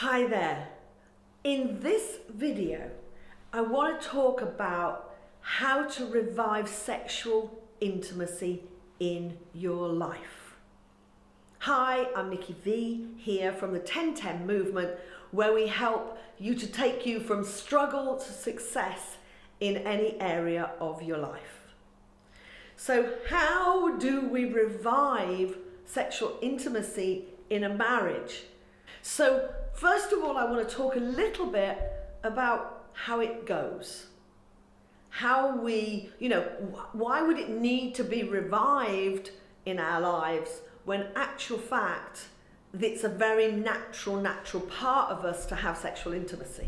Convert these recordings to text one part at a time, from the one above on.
Hi there. In this video, I want to talk about how to revive sexual intimacy in your life. Hi, I'm Nicki Vee here from the 1010 movement, where we help you to take you from struggle to success in any area of your life. So how do we revive sexual intimacy in a marriage? So first of all, I want to talk a little bit about how it goes. How we, why would it need to be revived in our lives when actual fact, it's a very natural part of us to have sexual intimacy.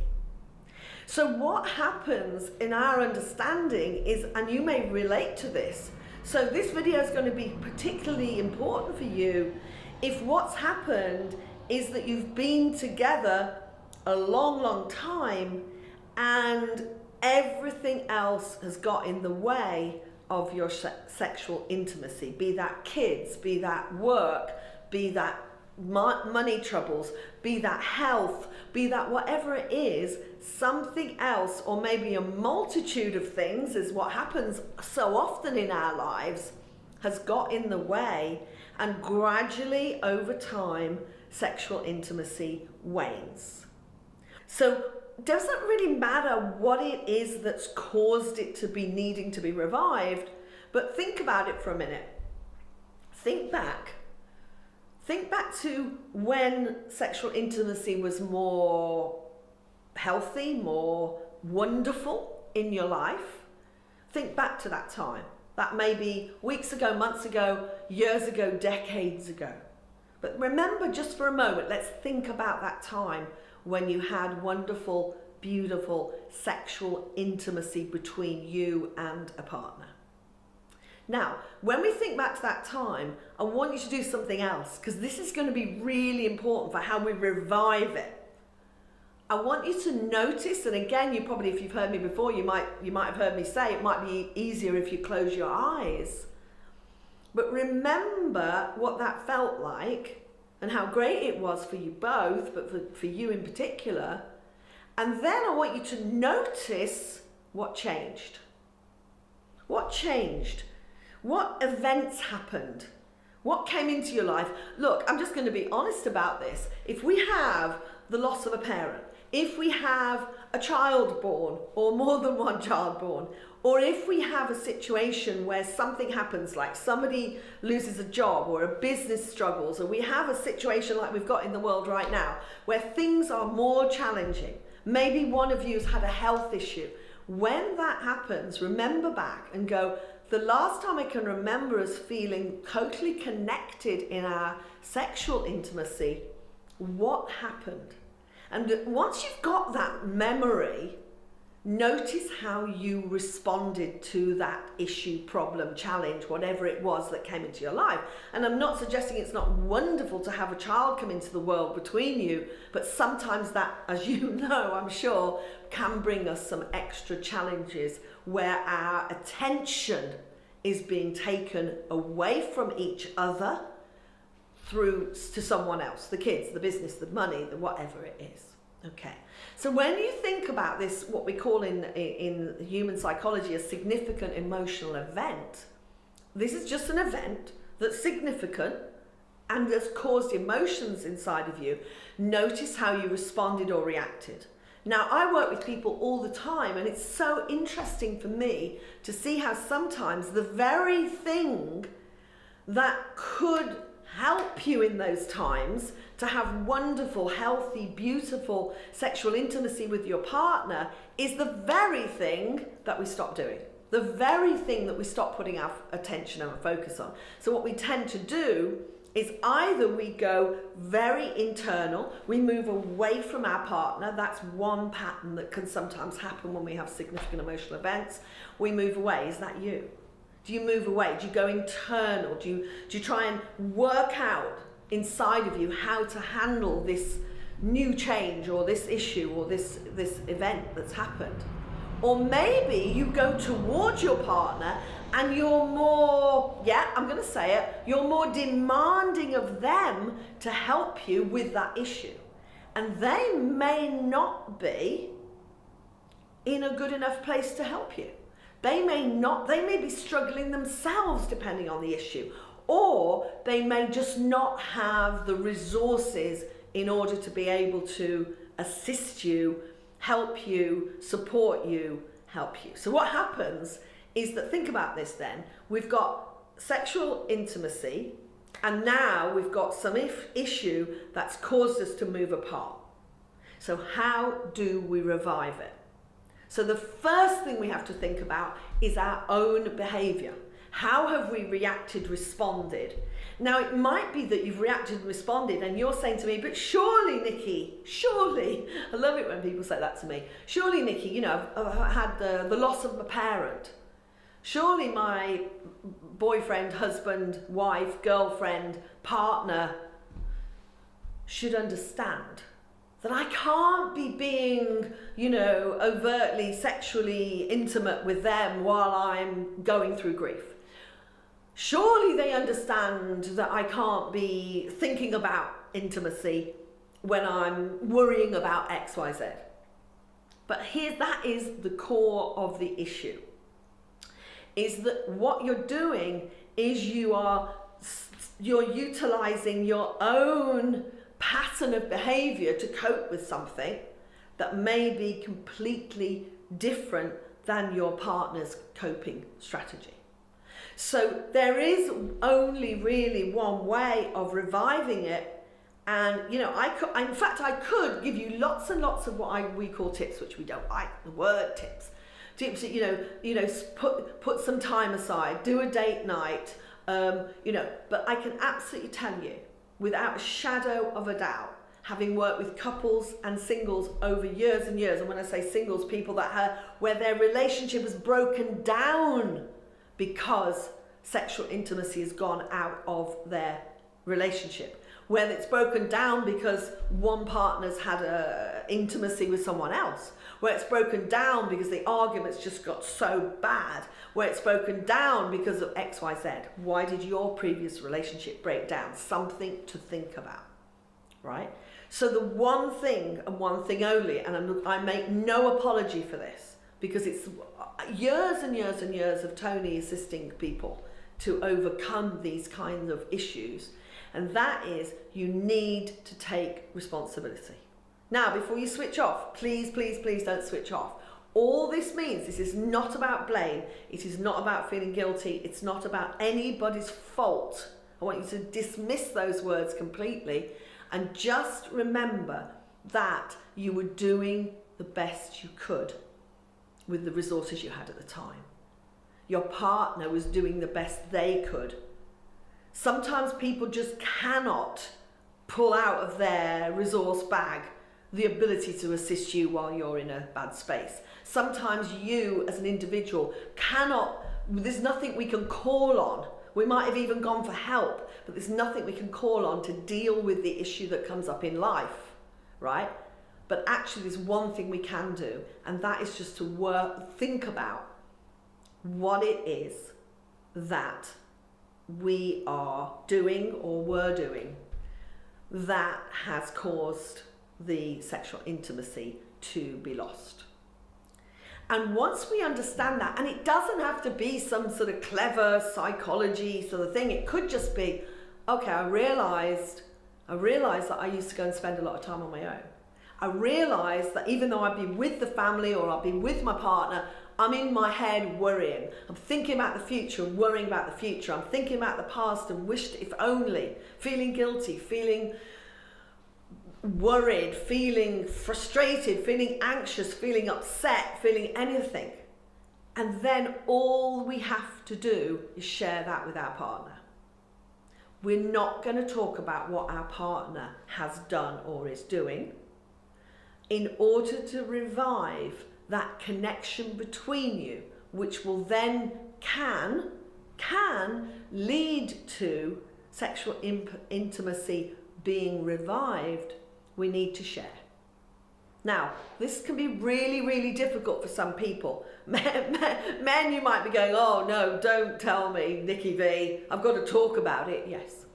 So what happens in our understanding is, and you may relate to this, so this video is going to be particularly important for you if what's happened is that you've been together a long time and everything else has got in the way of your sexual intimacy, be that kids, be that work, be that money troubles, be that health, be that whatever it is, something else, or maybe a multitude of things, is what happens so often in our lives, has got in the way, and gradually over time sexual intimacy wanes. So it doesn't really matter what it is that's caused it to be needing to be revived, but think about it for a minute. Think back to when sexual intimacy was more healthy, more wonderful in your life. Think back to that time. That may be weeks ago, months ago, years ago, decades ago. But remember, just for a moment, let's think about that time when you had wonderful, beautiful sexual intimacy between you and a partner. Now, when we think back to that time, I want you to do something else, because this is going to be really important for how we revive it. I want you to notice, and again, you probably, if you've heard me before, you might have heard me say it might be easier if you close your eyes. But remember what that felt like and how great it was for you both, but for you in particular. And then I want you to notice what changed. What changed? What events happened? What came into your life? Look, I'm just going to be honest about this. If we have the loss of a parent, if we have a child born or more than one child born, or if we have a situation where something happens, like somebody loses a job or a business struggles, or we have a situation like we've got in the world right now where things are more challenging, maybe one of you has had a health issue. When that happens, remember back and go, the last time I can remember us feeling totally connected in our sexual intimacy, what happened? And once you've got that memory, notice how you responded to that issue, problem, challenge, whatever it was that came into your life. And I'm not suggesting it's not wonderful to have a child come into the world between you, but sometimes that, as you know, I'm sure, can bring us some extra challenges where our attention is being taken away from each other through to someone else, the kids, the business, the money, the whatever it is. Okay, so when you think about this, what we call in human psychology a significant emotional event, this is just an event that's significant and that's caused emotions inside of you. Notice how you responded or reacted. Now, I work with people all the time, and it's so interesting for me to see how sometimes the very thing that could help you in those times to have wonderful, healthy, beautiful sexual intimacy with your partner is the very thing that we stop doing, the very thing that we stop putting our attention and our focus on. So what we tend to do is either we go very internal, we move away from our partner. That's one pattern that can sometimes happen when we have significant emotional events. We move away. Is that you? Do you move away? Do you go internal? Do you try and work out inside of you how to handle this new change or this issue or this event that's happened? Or maybe you go towards your partner and you're more, I'm going to say it, you're more demanding of them to help you with that issue. and they may not be in a good enough place to help you. They may be struggling themselves depending on the issue, or they may just not have the resources in order to be able to assist you, help you, support you, help you. So what happens is that, think about this then, we've got sexual intimacy, and now we've got some issue that's caused us to move apart. So how do we revive it? So the first thing we have to think about is our own behaviour. How have we reacted, responded? Now, it might be that you've reacted and responded and you're saying to me, but surely, Nicki, surely, I love it when people say that to me, surely, Nicki, you know, I've had the loss of my parent. Surely my boyfriend, husband, wife, girlfriend, partner should understand that I can't be being, you know, overtly sexually intimate with them while I'm going through grief. Surely they understand that I can't be thinking about intimacy when I'm worrying about X, Y, Z. But that is the core of the issue, is that what you're doing is you're utilizing your own pattern of behavior to cope with something that may be completely different than your partner's coping strategy. So there is only really one way of reviving it. And, you know, I could give you lots and lots of what we call tips, which we don't like the word tips. Tips that, you know, put some time aside, do a date night, you know, but I can absolutely tell you, without a shadow of a doubt, having worked with couples and singles over years and years, and when I say singles, people where their relationship has broken down because sexual intimacy has gone out of their relationship, whether it's broken down because one partner's had intimacy with someone else, where it's broken down because the arguments just got so bad, where it's broken down because of X, Y, Z. Why did your previous relationship break down? Something to think about, right? So the one thing and one thing only, and I make no apology for this, because it's years and years and years of Tony assisting people to overcome these kinds of issues, and that is, you need to take responsibility. Now, before you switch off, please, please, please don't switch off. All this means, this is not about blame. It is not about feeling guilty. It's not about anybody's fault. I want you to dismiss those words completely and just remember that you were doing the best you could with the resources you had at the time. Your partner was doing the best they could. Sometimes people just cannot pull out of their resource bag the ability to assist you while you're in a bad space. Sometimes you as an individual cannot, there's nothing we can call on. We might have even gone for help, but there's nothing we can call on to deal with the issue that comes up in life, right? But actually there's one thing we can do, and that is just to think about what it is that we are doing or were doing that has caused the sexual intimacy to be lost. And once we understand that, and it doesn't have to be some sort of clever psychology sort of thing, it could just be, okay, I realized that I used to go and spend a lot of time on my own. I realized that even though I'd be with the family or I'd be with my partner, I'm in my head worrying. I'm thinking about the future and worrying about the future. I'm thinking about the past and wished if only, feeling guilty, feeling worried, feeling frustrated, feeling anxious, feeling upset, feeling anything. And then all we have to do is share that with our partner. We're not going to talk about what our partner has done or is doing. In order to revive that connection between you, which will then can lead to sexual intimacy being revived, we need to share. Now, this can be really, really difficult for some people. Men, you might be going, oh no, don't tell me, Nicki Vee, I've got to talk about it. Yes,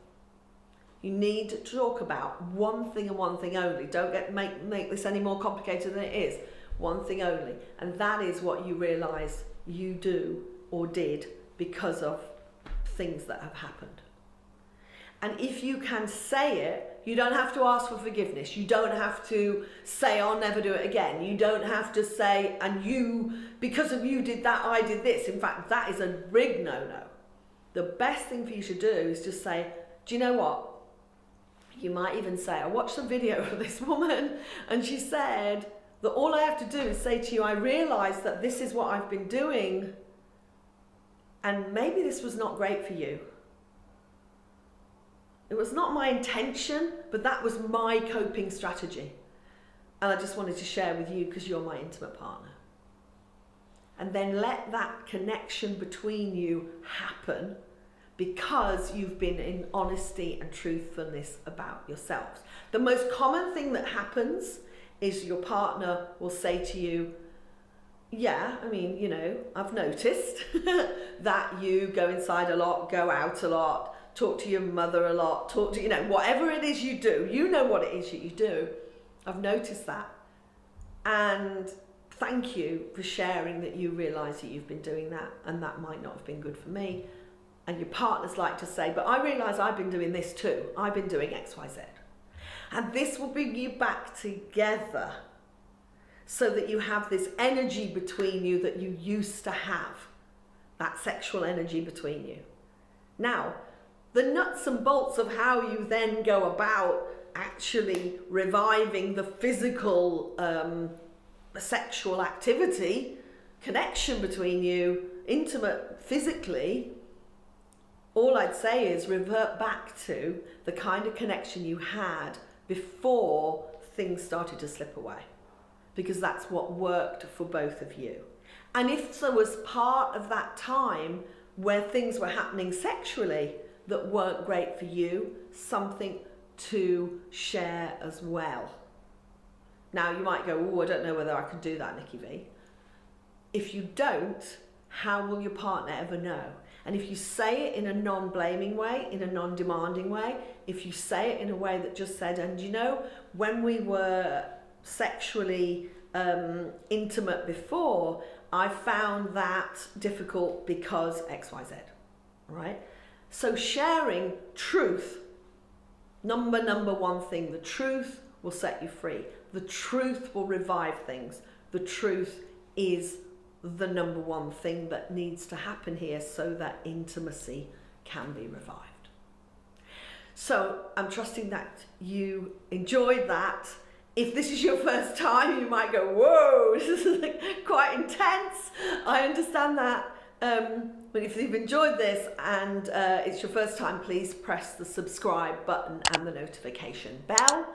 You need to talk about one thing and one thing only. Don't make this any more complicated than it is. One thing only. And that is what you realise you do or did because of things that have happened. And if you can say it, you don't have to ask for forgiveness. You don't have to say, I'll never do it again. You don't have to say, and you, because of you did that, I did this. In fact, that is a big no-no. The best thing for you to do is just say, do you know what? You might even say, I watched a video of this woman and she said that all I have to do is say to you, I realise that this is what I've been doing and maybe this was not great for you. It was not my intention, but that was my coping strategy. And I just wanted to share with you because you're my intimate partner. And then let that connection between you happen because you've been in honesty and truthfulness about yourselves. The most common thing that happens is your partner will say to you, yeah, I mean, you know, I've noticed that you go inside a lot, go out a lot, talk to your mother a lot, talk to, you know, whatever it is you do, you know what it is that you do. I've noticed that. And thank you for sharing that you realise that you've been doing that and that might not have been good for me. And your partners like to say, but I realise I've been doing this too. I've been doing X, Y, Z. And this will bring you back together so that you have this energy between you that you used to have, that sexual energy between you. Now, the nuts and bolts of how you then go about actually reviving the physical sexual activity, connection between you, intimate physically, all I'd say is revert back to the kind of connection you had before things started to slip away, because that's what worked for both of you. And if there was part of that time where things were happening sexually that weren't great for you, something to share as well. Now you might go, oh, I don't know whether I can do that, Nicki Vee. If you don't, how will your partner ever know? And if you say it in a non-blaming way, in a non-demanding way, if you say it in a way that just said, and you know, when we were sexually intimate before, I found that difficult because X, Y, Z, right? So sharing truth, number one thing, the truth will set you free. The truth will revive things. The truth is the number one thing that needs to happen here so that intimacy can be revived. So I'm trusting that you enjoyed that. If this is your first time, you might go, whoa, this is quite intense. I understand that. But if you've enjoyed this and it's your first time, please press the subscribe button and the notification bell.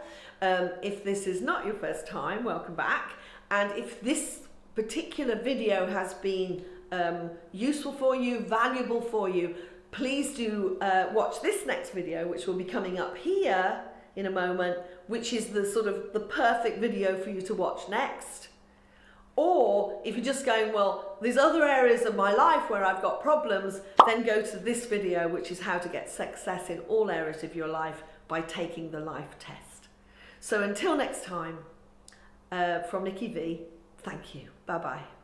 If this is not your first time, welcome back. And if this particular video has been useful for you, valuable for you, please do watch this next video, which will be coming up here in a moment, which is the sort of the perfect video for you to watch next. Or if you're just going, well, there's other areas of my life where I've got problems, then go to this video, which is how to get success in all areas of your life by taking the life test. So until next time, from Nicki Vee, thank you. Bye-bye.